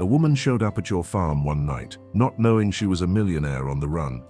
A woman showed up at your farm one night, not knowing she was a millionaire on the run.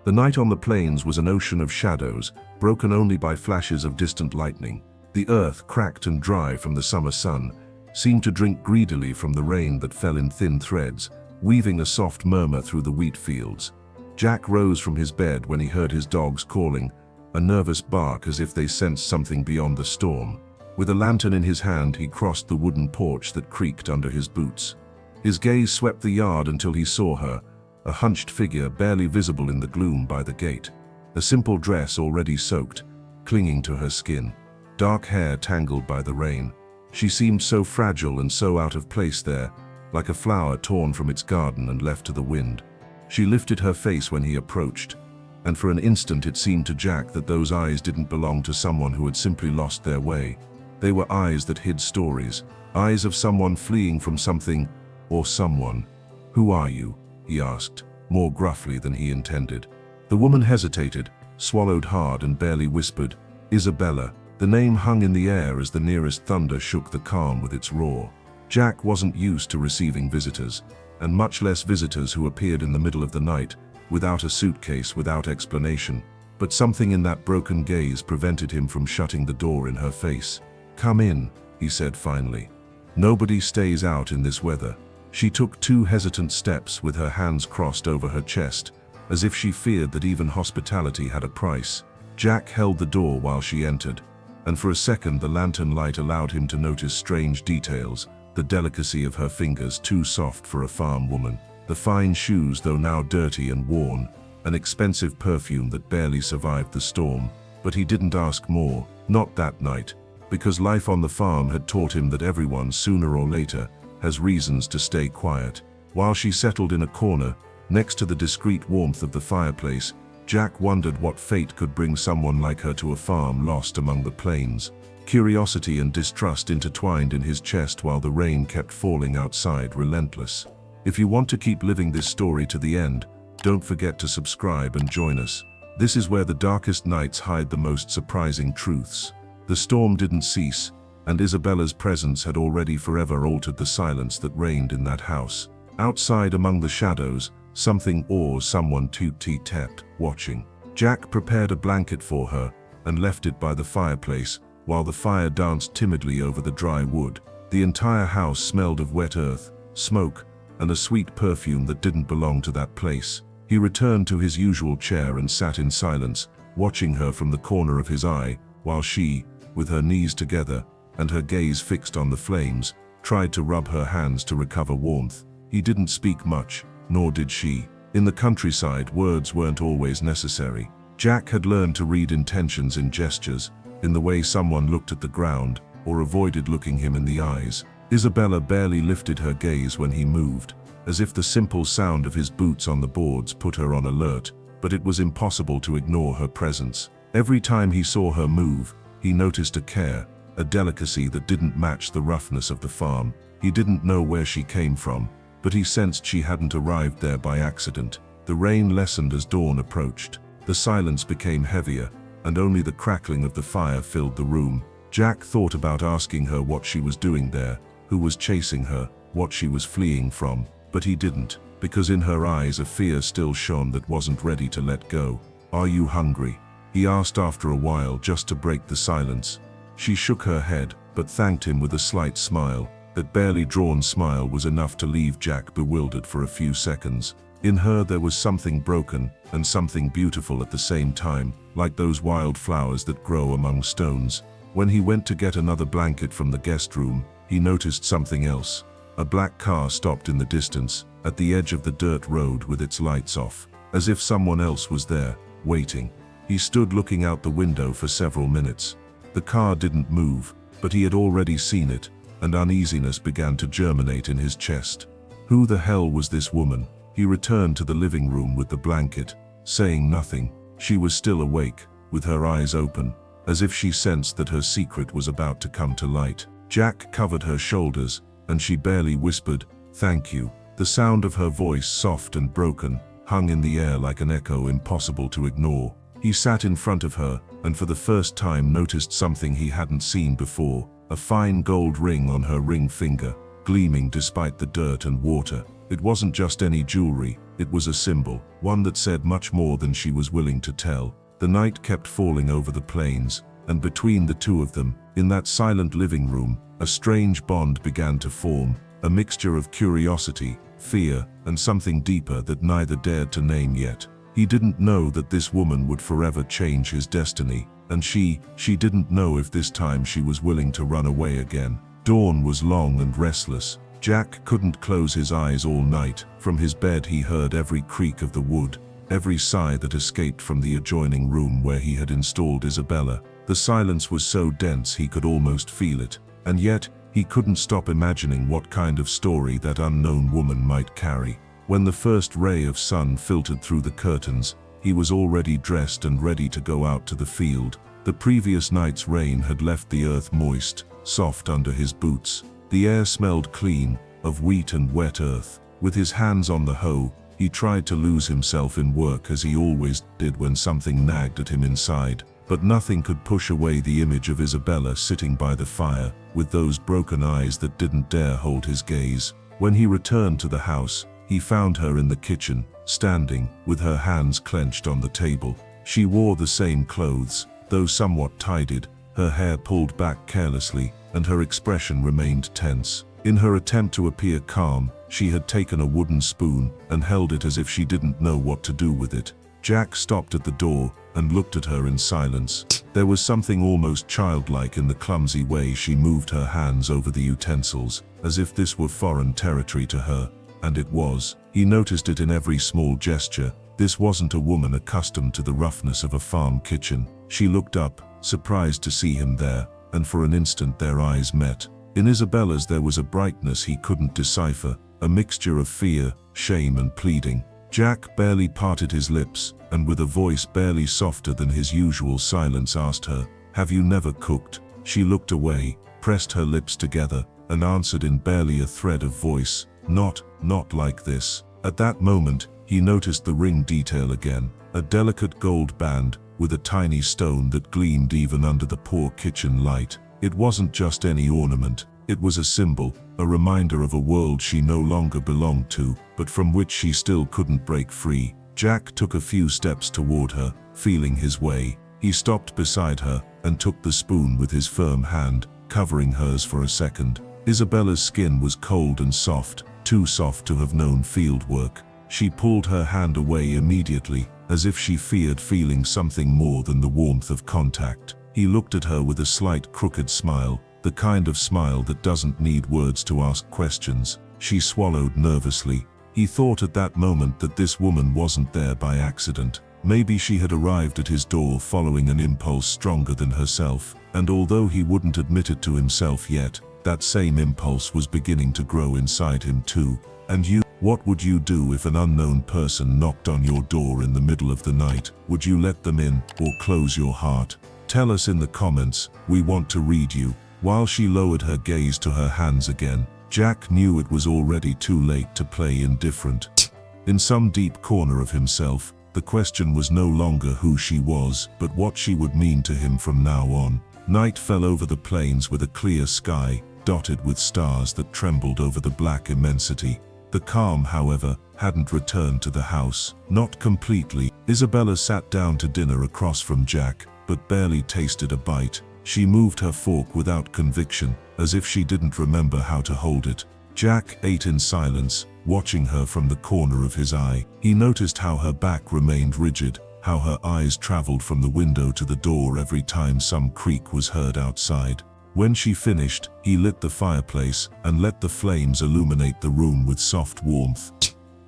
The night on the plains was an ocean of shadows, broken only by flashes of distant lightning. The earth, cracked and dry from the summer sun, seemed to drink greedily from the rain that fell in thin threads, weaving a soft murmur through the wheat fields. Jack rose from his bed when he heard his dogs calling, a nervous bark as if they sensed something beyond the storm. With a lantern in his hand, he crossed the wooden porch that creaked under his boots. His gaze swept the yard until he saw her, a hunched figure barely visible in the gloom by the gate. A simple dress already soaked, clinging to her skin. Dark hair tangled by the rain. She seemed so fragile and so out of place there, like a flower torn from its garden and left to the wind. She lifted her face when he approached, and for an instant it seemed to Jack that those eyes didn't belong to someone who had simply lost their way. They were eyes that hid stories, eyes of someone fleeing from something or someone. "Who are you?" he asked, more gruffly than he intended. The woman hesitated, swallowed hard and barely whispered, "Isabella." The name hung in the air as the nearest thunder shook the calm with its roar. Jack wasn't used to receiving visitors, and much less visitors who appeared in the middle of the night, without a suitcase, without explanation. But something in that broken gaze prevented him from shutting the door in her face. "Come in," he said finally. "Nobody stays out in this weather." She took 2 hesitant steps with her hands crossed over her chest, as if she feared that even hospitality had a price. Jack held the door while she entered, and for a second the lantern light allowed him to notice strange details, the delicacy of her fingers too soft for a farm woman, the fine shoes though now dirty and worn, an expensive perfume that barely survived the storm. But he didn't ask more, not that night, because life on the farm had taught him that everyone, sooner or later, has reasons to stay quiet. While she settled in a corner, next to the discreet warmth of the fireplace, Jack wondered what fate could bring someone like her to a farm lost among the plains. Curiosity and distrust intertwined in his chest while the rain kept falling outside, relentless. If you want to keep living this story to the end, don't forget to subscribe and join us. This is where the darkest nights hide the most surprising truths. The storm didn't cease, and Isabella's presence had already forever altered the silence that reigned in that house. Outside among the shadows, something or someone toot-teet-tapped, watching. Jack prepared a blanket for her and left it by the fireplace while the fire danced timidly over the dry wood. The entire house smelled of wet earth, smoke, and a sweet perfume that didn't belong to that place. He returned to his usual chair and sat in silence, watching her from the corner of his eye, while she, with her knees together and her gaze fixed on the flames, tried to rub her hands to recover warmth. He didn't speak much, nor did she. In the countryside, words weren't always necessary. Jack had learned to read intentions in gestures, in the way someone looked at the ground or avoided looking him in the eyes. Isabella barely lifted her gaze when he moved, as if the simple sound of his boots on the boards put her on alert, but it was impossible to ignore her presence. Every time he saw her move, he noticed a care, a delicacy that didn't match the roughness of the farm. He didn't know where she came from, but he sensed she hadn't arrived there by accident. The rain lessened as dawn approached. The silence became heavier, and only the crackling of the fire filled the room. Jack thought about asking her what she was doing there, who was chasing her, what she was fleeing from, but he didn't, because in her eyes a fear still shone that wasn't ready to let go. "Are you hungry?" he asked after a while, just to break the silence. She shook her head, but thanked him with a slight smile. That barely drawn smile was enough to leave Jack bewildered for a few seconds. In her there was something broken and something beautiful at the same time, like those wild flowers that grow among stones. When he went to get another blanket from the guest room, he noticed something else. A black car stopped in the distance, at the edge of the dirt road with its lights off, as if someone else was there, waiting. He stood looking out the window for several minutes. The car didn't move, but he had already seen it, and uneasiness began to germinate in his chest. Who the hell was this woman? He returned to the living room with the blanket, saying nothing. She was still awake, with her eyes open, as if she sensed that her secret was about to come to light. Jack covered her shoulders, and she barely whispered, "Thank you." The sound of her voice, soft and broken, hung in the air like an echo impossible to ignore. He sat in front of her, and for the first time noticed something he hadn't seen before, a fine gold ring on her ring finger. gleaming despite the dirt and water. It wasn't just any jewelry, it was a symbol, one that said much more than she was willing to tell. The night kept falling over the plains, and between the two of them, in that silent living room, a strange bond began to form, a mixture of curiosity, fear, and something deeper that neither dared to name yet. He didn't know that this woman would forever change his destiny, and she didn't know if this time she was willing to run away again. Dawn was long and restless. Jack couldn't close his eyes all night. From his bed he heard every creak of the wood, every sigh that escaped from the adjoining room where he had installed Isabella. The silence was so dense he could almost feel it, and yet he couldn't stop imagining what kind of story that unknown woman might carry. When the first ray of sun filtered through the curtains, he was already dressed and ready to go out to the field. The previous night's rain had left the earth moist, soft under his boots. The air smelled clean, of wheat and wet earth. With his hands on the hoe, he tried to lose himself in work as he always did when something nagged at him inside. But nothing could push away the image of Isabella sitting by the fire, with those broken eyes that didn't dare hold his gaze. When he returned to the house, he found her in the kitchen, standing, with her hands clenched on the table. She wore the same clothes, though somewhat tidied, her hair pulled back carelessly, and her expression remained tense. In her attempt to appear calm, she had taken a wooden spoon and held it as if she didn't know what to do with it. Jack stopped at the door and looked at her in silence. There was something almost childlike in the clumsy way she moved her hands over the utensils, as if this were foreign territory to her. And it was. He noticed it in every small gesture. This wasn't a woman accustomed to the roughness of a farm kitchen. She looked up, surprised to see him there, and for an instant their eyes met. In Isabella's there was a brightness he couldn't decipher, a mixture of fear, shame and pleading. Jack barely parted his lips, and with a voice barely softer than his usual silence asked her, "Have you never cooked?" She looked away, pressed her lips together, and answered in barely a thread of voice, Not like this." At that moment, he noticed the ring detail again, a delicate gold band, with a tiny stone that gleamed even under the poor kitchen light. It wasn't just any ornament, it was a symbol, a reminder of a world she no longer belonged to, but from which she still couldn't break free. Jack took a few steps toward her, feeling his way. He stopped beside her, and took the spoon with his firm hand, covering hers for a second. Isabella's skin was cold and soft, too soft to have known field work. She pulled her hand away immediately, as if she feared feeling something more than the warmth of contact. He looked at her with a slight crooked smile, the kind of smile that doesn't need words to ask questions. She swallowed nervously. He thought at that moment that this woman wasn't there by accident. Maybe she had arrived at his door following an impulse stronger than herself, and although he wouldn't admit it to himself yet, that same impulse was beginning to grow inside him too. And you? What would you do if an unknown person knocked on your door in the middle of the night? Would you let them in, or close your heart? Tell us in the comments, we want to read you. While she lowered her gaze to her hands again, Jack knew it was already too late to play indifferent. In some deep corner of himself, the question was no longer who she was, but what she would mean to him from now on. Night fell over the plains with a clear sky, dotted with stars that trembled over the black immensity. The calm, however, hadn't returned to the house. Not completely. Isabella sat down to dinner across from Jack, but barely tasted a bite. She moved her fork without conviction, as if she didn't remember how to hold it. Jack ate in silence, watching her from the corner of his eye. He noticed how her back remained rigid, how her eyes traveled from the window to the door every time some creak was heard outside. When she finished, he lit the fireplace and let the flames illuminate the room with soft warmth.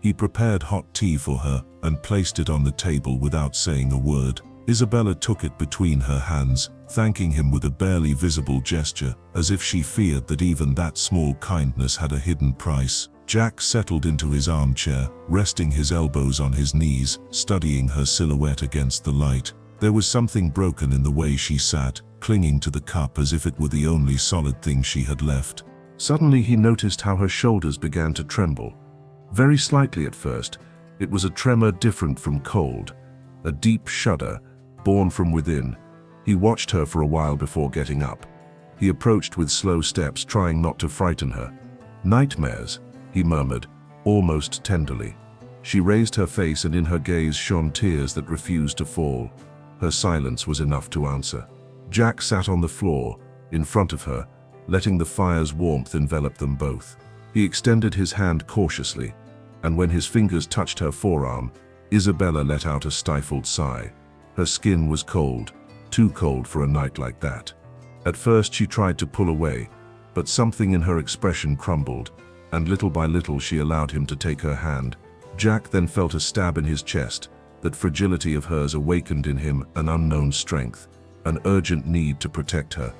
He prepared hot tea for her and placed it on the table without saying a word. Isabella took it between her hands, thanking him with a barely visible gesture, as if she feared that even that small kindness had a hidden price. Jack settled into his armchair, resting his elbows on his knees, studying her silhouette against the light. There was something broken in the way she sat, clinging to the cup as if it were the only solid thing she had left. Suddenly he noticed how her shoulders began to tremble. Very slightly at first, it was a tremor different from cold, a deep shudder, born from within. He watched her for a while before getting up. He approached with slow steps, trying not to frighten her. "Nightmares," he murmured, almost tenderly. She raised her face and in her gaze shone tears that refused to fall. Her silence was enough to answer. Jack sat on the floor, in front of her, letting the fire's warmth envelop them both. He extended his hand cautiously, and when his fingers touched her forearm, Isabella let out a stifled sigh. Her skin was cold, too cold for a night like that. At first she tried to pull away, but something in her expression crumbled, and little by little she allowed him to take her hand. Jack then felt a stab in his chest. That fragility of hers awakened in him an unknown strength, an urgent need to protect her.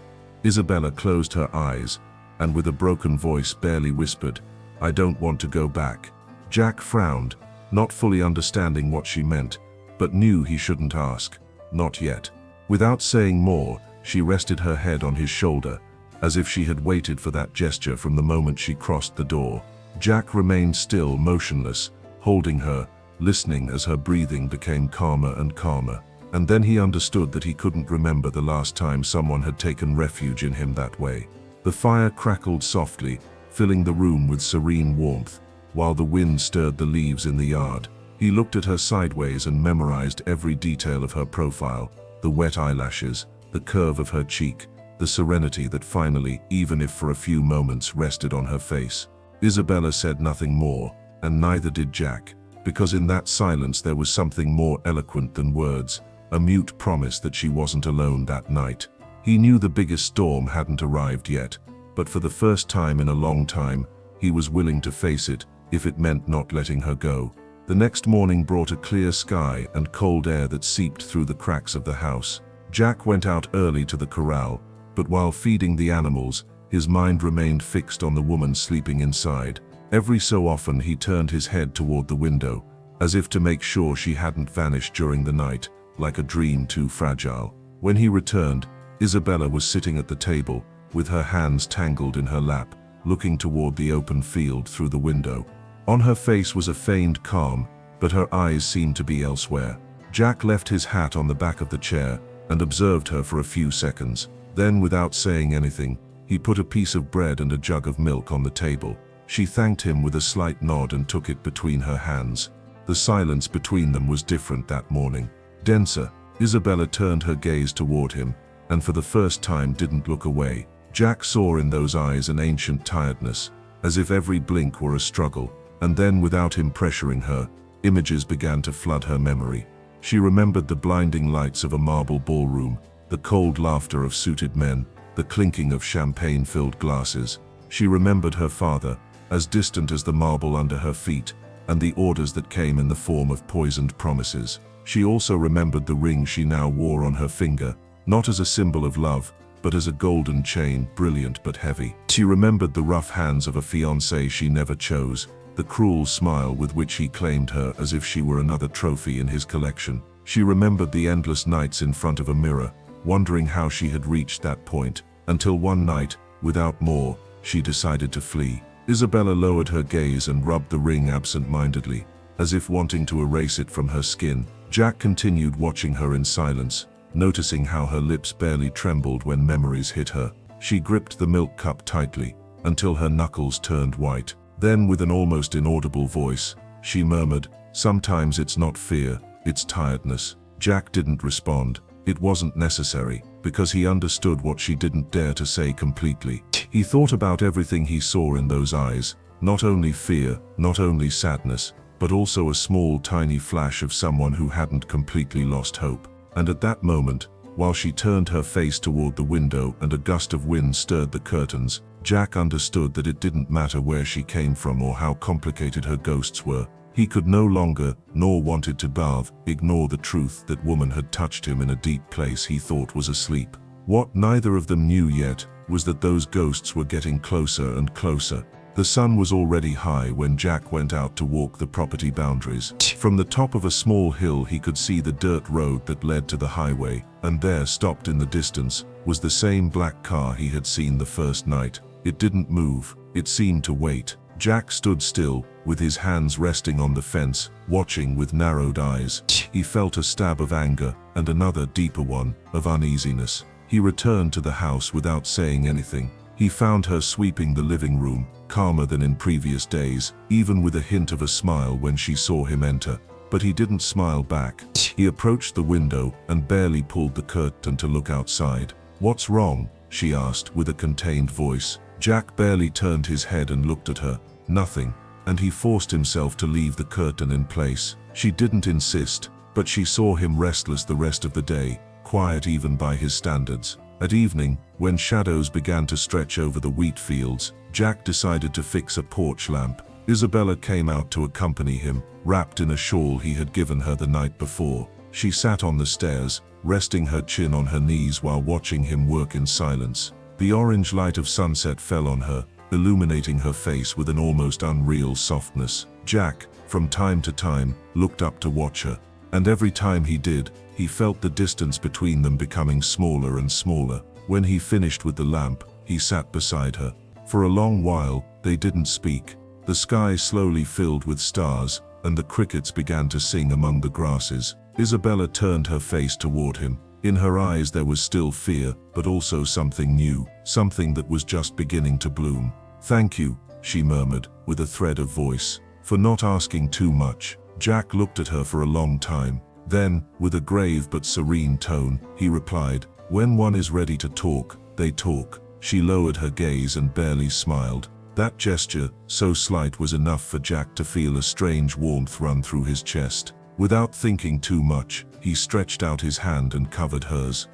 Isabella closed her eyes, and with a broken voice barely whispered, "I don't want to go back." Jack frowned, not fully understanding what she meant, but knew he shouldn't ask. Not yet. Without saying more, she rested her head on his shoulder, as if she had waited for that gesture from the moment she crossed the door. Jack remained still, motionless, holding her, listening as her breathing became calmer and calmer. And then he understood that he couldn't remember the last time someone had taken refuge in him that way. The fire crackled softly, filling the room with serene warmth, while the wind stirred the leaves in the yard. He looked at her sideways and memorized every detail of her profile, the wet eyelashes, the curve of her cheek, the serenity that finally, even if for a few moments, rested on her face. Isabella said nothing more, and neither did Jack, because in that silence there was something more eloquent than words, a mute promise that she wasn't alone that night. He knew the biggest storm hadn't arrived yet, but for the first time in a long time, he was willing to face it, if it meant not letting her go. The next morning brought a clear sky and cold air that seeped through the cracks of the house. Jack went out early to the corral, but while feeding the animals, his mind remained fixed on the woman sleeping inside. Every so often he turned his head toward the window, as if to make sure she hadn't vanished during the night, like a dream too fragile. When he returned, Isabella was sitting at the table, with her hands tangled in her lap, looking toward the open field through the window. On her face was a feigned calm, but her eyes seemed to be elsewhere. Jack left his hat on the back of the chair and observed her for a few seconds. Then, without saying anything, he put a piece of bread and a jug of milk on the table. She thanked him with a slight nod and took it between her hands. The silence between them was different that morning, denser. Isabella turned her gaze toward him, and for the first time didn't look away. Jack saw in those eyes an ancient tiredness, as if every blink were a struggle. And then, without him pressuring her, images began to flood her memory. She remembered the blinding lights of a marble ballroom, the cold laughter of suited men, the clinking of champagne-filled glasses. She remembered her father, as distant as the marble under her feet, and the orders that came in the form of poisoned promises. She also remembered the ring she now wore on her finger, not as a symbol of love, but as a golden chain, brilliant but heavy. She remembered the rough hands of a fiancé she never chose, the cruel smile with which he claimed her as if she were another trophy in his collection. She remembered the endless nights in front of a mirror, wondering how she had reached that point, until one night, without more, she decided to flee. Isabella lowered her gaze and rubbed the ring absent-mindedly, as if wanting to erase it from her skin. Jack continued watching her in silence, noticing how her lips barely trembled when memories hit her. She gripped the milk cup tightly, until her knuckles turned white. Then, with an almost inaudible voice, she murmured, "Sometimes it's not fear, it's tiredness." Jack didn't respond. It wasn't necessary, because he understood what she didn't dare to say completely. He thought about everything he saw in those eyes, not only fear, not only sadness, but also a small, tiny flash of someone who hadn't completely lost hope. And at that moment, while she turned her face toward the window and a gust of wind stirred the curtains, Jack understood that it didn't matter where she came from or how complicated her ghosts were. He could no longer, nor wanted to ignore the truth that woman had touched him in a deep place he thought was asleep. What neither of them knew yet was that those ghosts were getting closer and closer. The sun was already high when Jack went out to walk the property boundaries. From the top of a small hill he could see the dirt road that led to the highway, and there, stopped in the distance, was the same black car he had seen the first night. It didn't move, it seemed to wait. Jack stood still, with his hands resting on the fence, watching with narrowed eyes. He felt a stab of anger, and another deeper one, of uneasiness. He returned to the house without saying anything. He found her sweeping the living room, calmer than in previous days, even with a hint of a smile when she saw him enter. But he didn't smile back. He approached the window and barely pulled the curtain to look outside. "What's wrong?" she asked with a contained voice. Jack barely turned his head and looked at her. "Nothing." And he forced himself to leave the curtain in place. She didn't insist, but she saw him restless the rest of the day, quiet even by his standards. At evening, when shadows began to stretch over the wheat fields, Jack decided to fix a porch lamp. Isabella came out to accompany him, wrapped in a shawl he had given her the night before. She sat on the stairs, resting her chin on her knees while watching him work in silence. The orange light of sunset fell on her, illuminating her face with an almost unreal softness. Jack, from time to time, looked up to watch her, and every time he did, he felt the distance between them becoming smaller and smaller. When he finished with the lamp, he sat beside her. For a long while, they didn't speak. The sky slowly filled with stars, and the crickets began to sing among the grasses. Isabella turned her face toward him. In her eyes there was still fear, but also something new, something that was just beginning to bloom. "Thank you," she murmured, with a thread of voice, "for not asking too much." Jack looked at her for a long time. Then, with a grave but serene tone, he replied, "When one is ready to talk, they talk." She lowered her gaze and barely smiled. That gesture, so slight, was enough for Jack to feel a strange warmth run through his chest. Without thinking too much, he stretched out his hand and covered hers.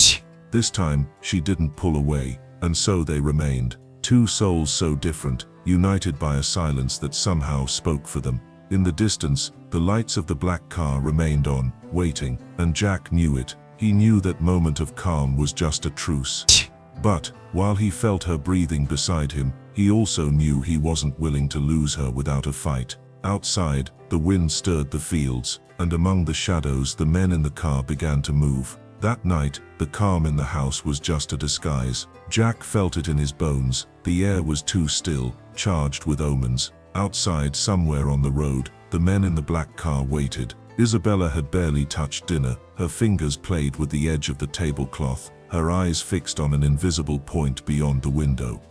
This time, she didn't pull away, and so they remained. Two souls so different, united by a silence that somehow spoke for them. In the distance, the lights of the black car remained on, waiting, and Jack knew it. He knew that moment of calm was just a truce. But, while he felt her breathing beside him, he also knew he wasn't willing to lose her without a fight. Outside, the wind stirred the fields, and among the shadows the men in the car began to move. That night, the calm in the house was just a disguise. Jack felt it in his bones. The air was too still, charged with omens. Outside, somewhere on the road, the men in the black car waited. Isabella had barely touched dinner. Her fingers played with the edge of the tablecloth, her eyes fixed on an invisible point beyond the window.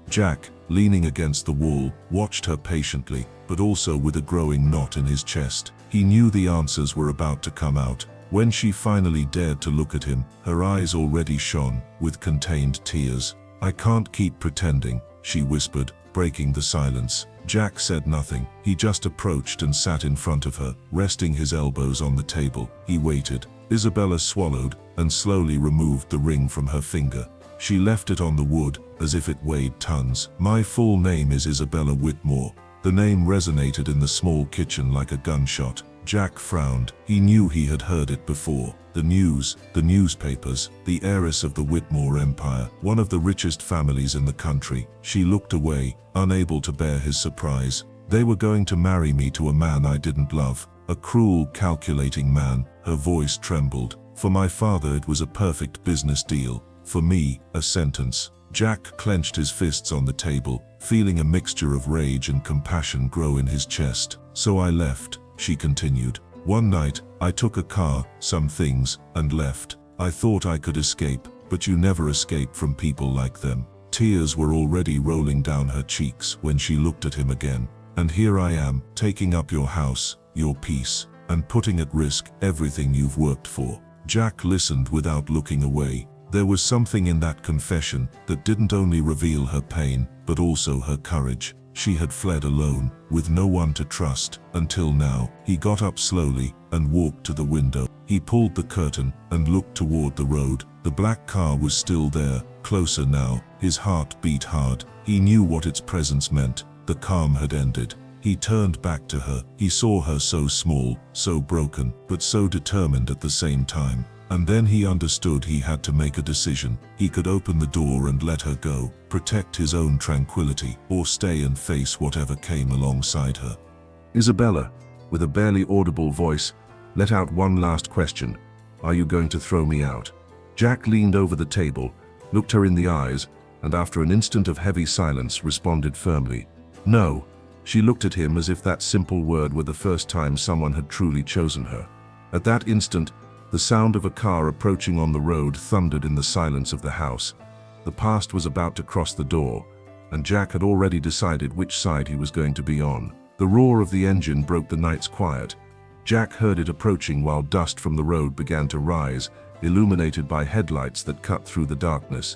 Jack, leaning against the wall, watched her patiently, but also with a growing knot in his chest. He knew the answers were about to come out. When she finally dared to look at him, her eyes already shone with contained tears. "I can't keep pretending," she whispered, breaking the silence. Jack said nothing. He just approached and sat in front of her, resting his elbows on the table. He waited. Isabella swallowed and slowly removed the ring from her finger. She left it on the wood, as if it weighed tons. "My full name is Isabella Whitmore." The name resonated in the small kitchen like a gunshot. Jack frowned. He knew he had heard it before. The news, the newspapers, the heiress of the Whitmore empire, one of the richest families in the country. She looked away, unable to bear his surprise. "They were going to marry me to a man I didn't love. A cruel, calculating man." Her voice trembled. "For my father it was a perfect business deal. For me, a sentence." Jack clenched his fists on the table, feeling a mixture of rage and compassion grow in his chest. "So I left," she continued. "One night, I took a car, some things, and left. I thought I could escape, but you never escape from people like them." Tears were already rolling down her cheeks when she looked at him again. "And here I am, taking up your house, your peace, and putting at risk everything you've worked for." Jack listened without looking away. There was something in that confession that didn't only reveal her pain, but also her courage. She had fled alone, with no one to trust, until now. He got up slowly and walked to the window. He pulled the curtain and looked toward the road. The black car was still there, closer now. His heart beat hard. He knew what its presence meant. The calm had ended. He turned back to her. He saw her so small, so broken, but so determined at the same time. And then he understood he had to make a decision. He could open the door and let her go, protect his own tranquility, or stay and face whatever came alongside her. Isabella, with a barely audible voice, let out one last question. "Are you going to throw me out?" Jack leaned over the table, looked her in the eyes, and after an instant of heavy silence responded firmly, "No." She looked at him as if that simple word were the first time someone had truly chosen her. At that instant, the sound of a car approaching on the road thundered in the silence of the house. The past was about to cross the door, and Jack had already decided which side he was going to be on. The roar of the engine broke the night's quiet. Jack heard it approaching while dust from the road began to rise, illuminated by headlights that cut through the darkness.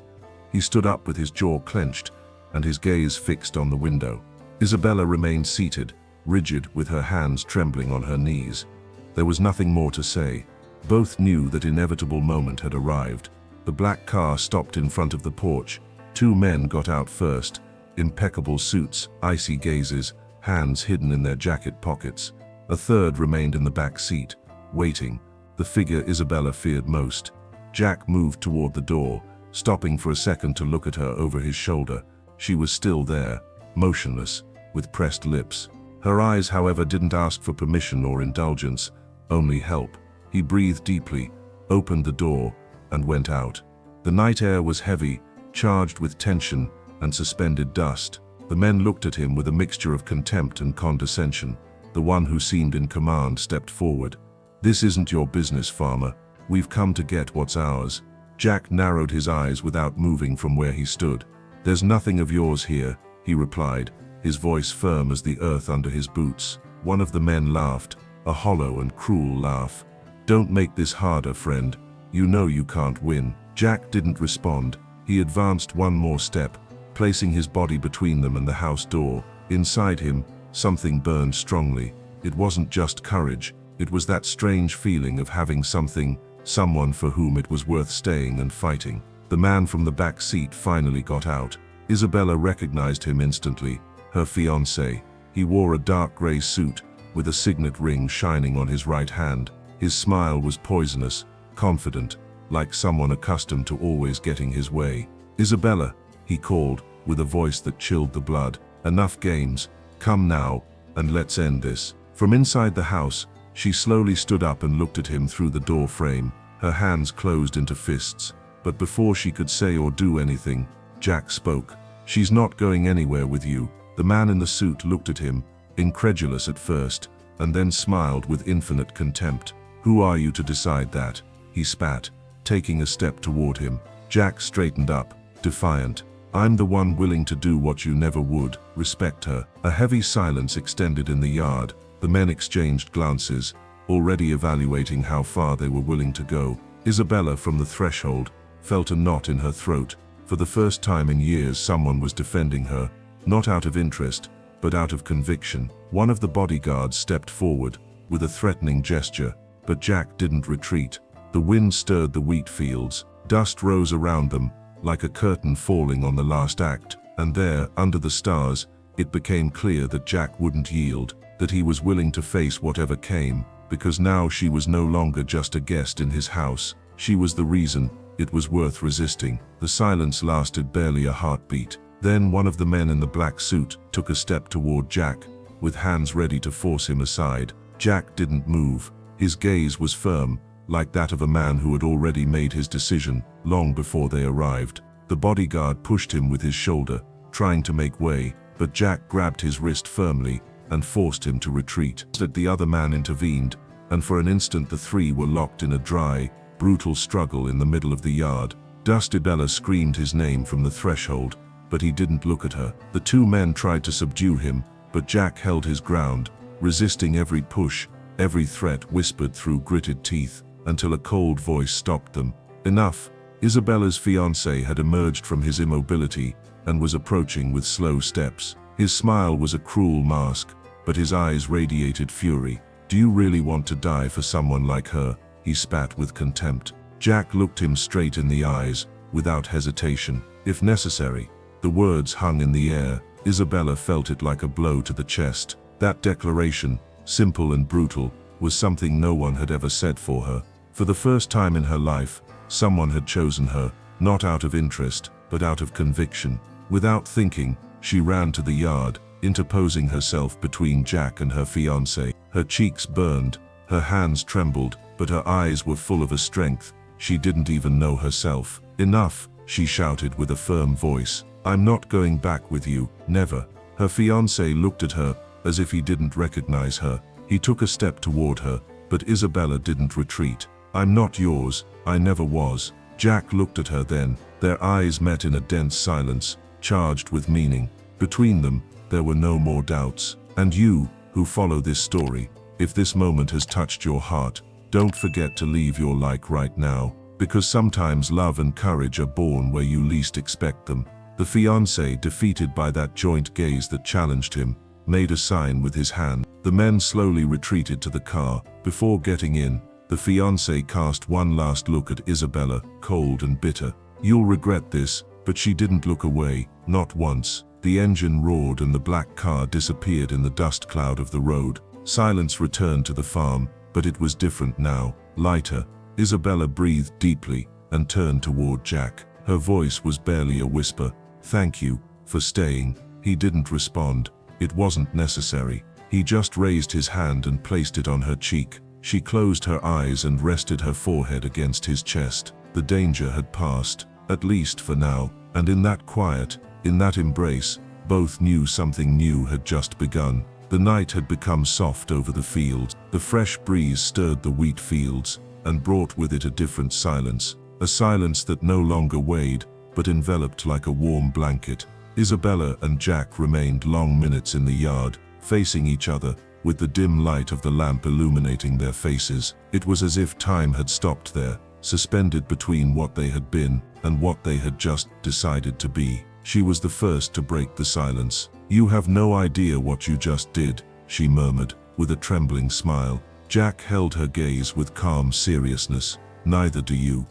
He stood up with his jaw clenched and his gaze fixed on the window. Isabella remained seated, rigid, with her hands trembling on her knees. There was nothing more to say. Both knew that inevitable moment had arrived. The black car stopped in front of the porch. Two men got out first, impeccable suits, icy gazes, hands hidden in their jacket pockets. A third remained in the back seat, waiting, the figure Isabella feared most. Jack moved toward the door, stopping for a second to look at her over his shoulder. She was still there, motionless, with pressed lips. Her eyes, however, didn't ask for permission or indulgence, only help. He breathed deeply, opened the door, and went out. The night air was heavy, charged with tension and suspended dust. The men looked at him with a mixture of contempt and condescension. The one who seemed in command stepped forward. "This isn't your business, farmer. We've come to get what's ours." Jack narrowed his eyes without moving from where he stood. "There's nothing of yours here," he replied, his voice firm as the earth under his boots. One of the men laughed, a hollow and cruel laugh. "Don't make this harder, friend. You know you can't win." Jack didn't respond. He advanced one more step, placing his body between them and the house door. Inside him, something burned strongly. It wasn't just courage, it was that strange feeling of having something, someone for whom it was worth staying and fighting. The man from the back seat finally got out. Isabella recognized him instantly, her fiancé. He wore a dark gray suit, with a signet ring shining on his right hand. His smile was poisonous, confident, like someone accustomed to always getting his way. "Isabella," he called, with a voice that chilled the blood. "Enough games. Come now, and let's end this." From inside the house, she slowly stood up and looked at him through the door frame. Her hands closed into fists. But before she could say or do anything, Jack spoke. "She's not going anywhere with you." The man in the suit looked at him, incredulous at first, and then smiled with infinite contempt. "Who are you to decide that?" he spat, taking a step toward him. Jack straightened up, defiant. "I'm the one willing to do what you never would. Respect her." A heavy silence extended in the yard. The men exchanged glances, already evaluating how far they were willing to go. Isabella, from the threshold, felt a knot in her throat. For the first time in years, someone was defending her, not out of interest, but out of conviction. One of the bodyguards stepped forward, with a threatening gesture, but Jack didn't retreat. The wind stirred the wheat fields. Dust rose around them, like a curtain falling on the last act. And there, under the stars, it became clear that Jack wouldn't yield, that he was willing to face whatever came, because now she was no longer just a guest in his house. She was the reason. It was worth resisting. The silence lasted barely a heartbeat. Then one of the men in the black suit took a step toward Jack, with hands ready to force him aside. Jack didn't move. His gaze was firm, like that of a man who had already made his decision, long before they arrived. The bodyguard pushed him with his shoulder, trying to make way, but Jack grabbed his wrist firmly and forced him to retreat. The other man intervened, and for an instant the three were locked in a dry, brutal struggle in the middle of the yard. Isabella screamed his name from the threshold, but he didn't look at her. The two men tried to subdue him, but Jack held his ground, resisting every push, every threat whispered through gritted teeth, until a cold voice stopped them. "Enough." Isabella's fiancé had emerged from his immobility and was approaching with slow steps. His smile was a cruel mask, but his eyes radiated fury. "Do you really want to die for someone like her?" he spat with contempt. Jack looked him straight in the eyes, without hesitation. "If necessary." The words hung in the air. Isabella felt it like a blow to the chest. That declaration, simple and brutal, was something no one had ever said for her. For the first time in her life, someone had chosen her, not out of interest, but out of conviction. Without thinking, she ran to the yard, interposing herself between Jack and her fiancé. Her cheeks burned, her hands trembled, but her eyes were full of a strength she didn't even know herself. "Enough," she shouted with a firm voice. "I'm not going back with you, never." Her fiancé looked at her, as if he didn't recognize her. He took a step toward her, but Isabella didn't retreat. "I'm not yours, I never was." Jack looked at her then, Their eyes met in a dense silence, charged with meaning. Between them, there were no more doubts. And you, who follow this story, if this moment has touched your heart, don't forget to leave your like right now, because sometimes love and courage are born where you least expect them. The fiancé, defeated by that joint gaze that challenged him, made a sign with his hand. The men slowly retreated to the car. Before getting in, the fiancé cast one last look at Isabella, cold and bitter. "You'll regret this," but she didn't look away, not once. The engine roared and the black car disappeared in the dust cloud of the road. Silence returned to the farm, but it was different now, lighter. Isabella breathed deeply and turned toward Jack. Her voice was barely a whisper. "Thank you for staying." He didn't respond. It wasn't necessary. He just raised his hand and placed it on her cheek. She closed her eyes and rested her forehead against his chest. The danger had passed, at least for now, and in that quiet, in that embrace, both knew something new had just begun. The night had become soft over the fields. The fresh breeze stirred the wheat fields and brought with it a different silence, a silence that no longer weighed, but enveloped like a warm blanket. Isabella and Jack remained long minutes in the yard, facing each other, with the dim light of the lamp illuminating their faces. It was as if time had stopped there, suspended between what they had been and what they had just decided to be. She was the first to break the silence. "You have no idea what you just did," she murmured, with a trembling smile. Jack held her gaze with calm seriousness. "Neither do you."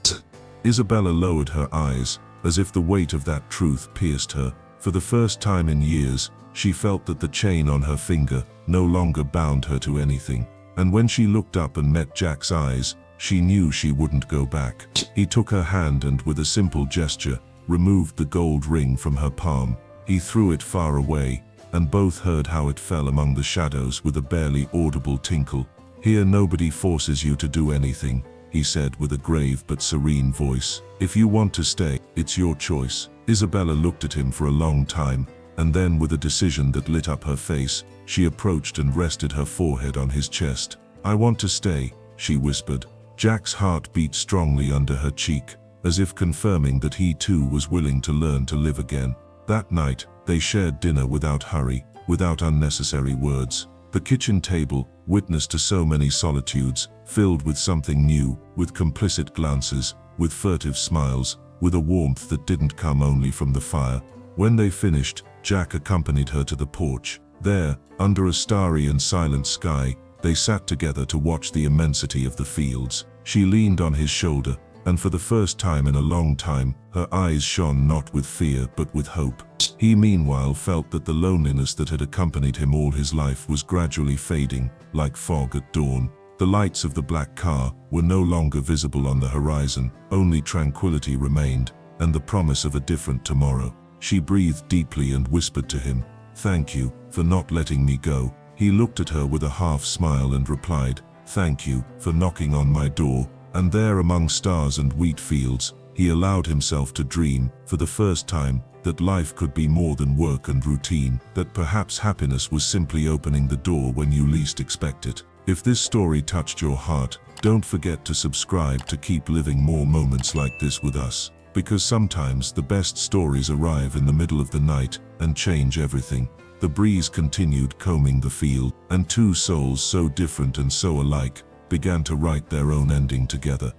Isabella lowered her eyes, as if the weight of that truth pierced her. For the first time in years, she felt that the chain on her finger no longer bound her to anything. And when she looked up and met Jack's eyes, she knew she wouldn't go back. He took her hand and, with a simple gesture, removed the gold ring from her palm. He threw it far away, and both heard how it fell among the shadows with a barely audible tinkle. "Here nobody forces you to do anything," he said with a grave but serene voice. "If you want to stay, it's your choice." Isabella looked at him for a long time, and then, with a decision that lit up her face, she approached and rested her forehead on his chest. "I want to stay," she whispered. Jack's heart beat strongly under her cheek, as if confirming that he too was willing to learn to live again. That night, they shared dinner without hurry, without unnecessary words. The kitchen table, witness to so many solitudes, filled with something new, with complicit glances, with furtive smiles, with a warmth that didn't come only from the fire. When they finished, Jack accompanied her to the porch. There, under a starry and silent sky, they sat together to watch the immensity of the fields. She leaned on his shoulder, and for the first time in a long time, her eyes shone not with fear but with hope. He meanwhile felt that the loneliness that had accompanied him all his life was gradually fading, like fog at dawn. The lights of the black car were no longer visible on the horizon, only tranquility remained, and the promise of a different tomorrow. She breathed deeply and whispered to him, "Thank you for not letting me go." He looked at her with a half smile and replied, "Thank you for knocking on my door." And there, among stars and wheat fields, he allowed himself to dream, for the first time, that life could be more than work and routine, that perhaps happiness was simply opening the door when you least expect it. If this story touched your heart, don't forget to subscribe to keep living more moments like this with us, because sometimes the best stories arrive in the middle of the night and change everything. The breeze continued combing the field, and two souls so different and so alike began to write their own ending together.